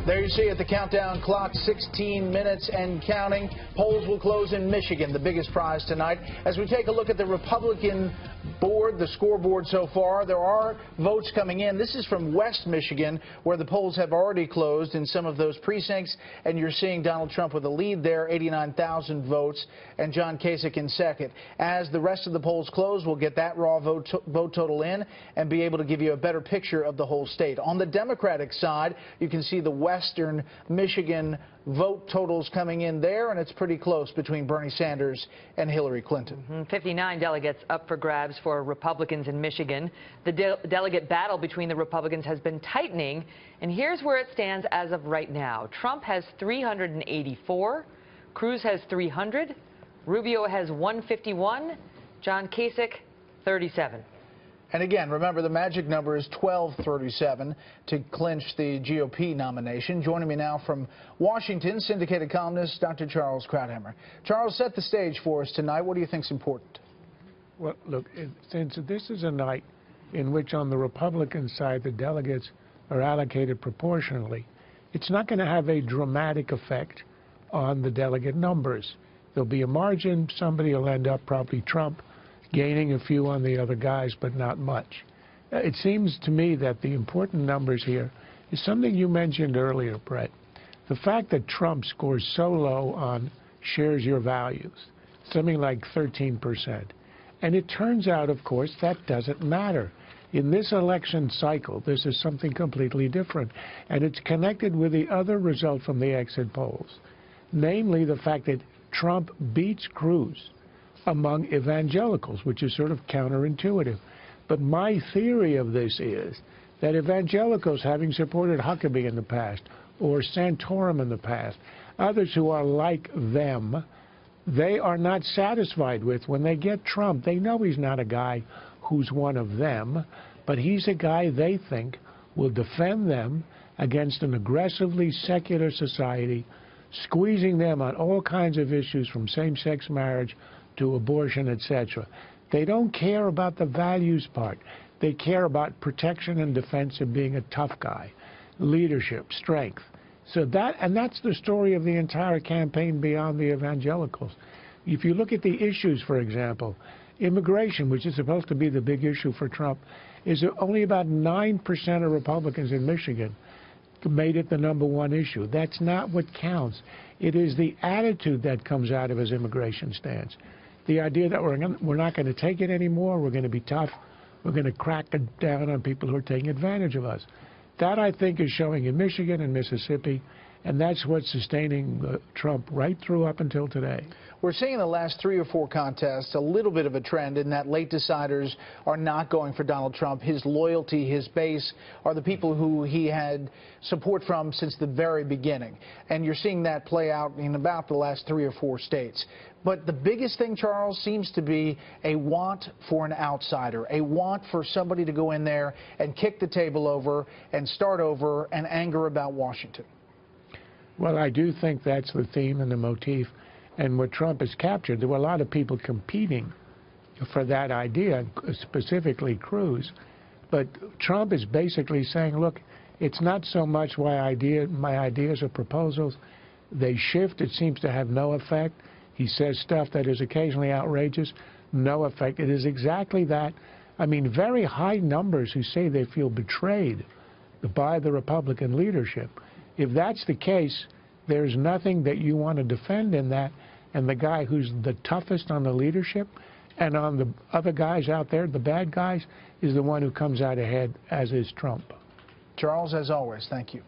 There you see it, the countdown clock, 16 minutes and counting. Polls will close in Michigan, the biggest prize tonight. As we take a look at the Republican board, the scoreboard so far, there are votes coming in. This is from West Michigan, where the polls have already closed in some of those precincts, and you're seeing Donald Trump with a lead there, 89,000 votes, and John Kasich in second. As the rest of the polls close, we'll get that raw vote total in and be able to give you a better picture of the whole state. On the Democratic side, you can see the Western Michigan vote totals coming in there, and it's pretty close between Bernie Sanders and Hillary Clinton. 59 delegates up for grabs for Republicans in Michigan. The delegate battle between the Republicans has been tightening, and here's where it stands as of right now. Trump has 384, Cruz has 300, Rubio has 151, John Kasich 37. And again, remember, the magic number is 1237 to clinch the GOP nomination. Joining me now from Washington, syndicated columnist Dr. Charles Krauthammer. Charles, set the stage for us tonight. What do you think is important? Well, look, since this is a night in which on the Republican side the delegates are allocated proportionally, it's not going to have a dramatic effect on the delegate numbers. There'll be a margin. Somebody will end up, probably Trump, gaining a few on the other guys, but not much. It seems to me that the important numbers here is something you mentioned earlier, Brett. The fact that Trump scores so low on shares your values, something like 13%. And it turns out, of course, that doesn't matter. In this election cycle, this is something completely different. And it's connected with the other result from the exit polls, namely the fact that Trump beats Cruz among evangelicals, which is sort of counterintuitive. But my theory of this is that evangelicals, having supported Huckabee in the past, or Santorum in the past, others who are like them, they are not satisfied with. When they get Trump, they know he's not a guy who's one of them, but he's a guy they think will defend them against an aggressively secular society, squeezing them on all kinds of issues from same-sex marriage to abortion, etc. They don't care about the values part. They care about protection and defense and being a tough guy, leadership, strength. So that's the story of the entire campaign beyond the evangelicals. If you look at the issues, for example, immigration, which is supposed to be the big issue for Trump, is only about 9% of Republicans in Michigan made it the #1 issue. That's not what counts. It is the attitude that comes out of his immigration stance. The idea that we're not going to take it anymore, we're going to be tough, we're going to crack down on people who are taking advantage of us. That, I think, is showing in Michigan and Mississippi, and that's what's sustaining Trump right through up until today. We're seeing in the last 3 or 4 contests a little bit of a trend in that late deciders are not going for Donald Trump. His loyalty, his base, are the people who he had support from since the very beginning. And you're seeing that play out in about the last 3 or 4 states. But the biggest thing, Charles, seems to be a want for an outsider, a want for somebody to go in there and kick the table over and start over and anger about Washington. Well, I do think that's the theme and the motif. And what Trump has captured, there were a lot of people competing for that idea, specifically Cruz. But Trump is basically saying, look, it's not so much my ideas or proposals. They shift. It seems to have no effect. He says stuff that is occasionally outrageous, no effect. It is exactly that. I mean, very high numbers who say they feel betrayed by the Republican leadership. If that's the case, there's nothing that you want to defend in that, and the guy who's the toughest on the leadership and on the other guys out there, the bad guys, is the one who comes out ahead, as is Trump. Charles, as always, thank you.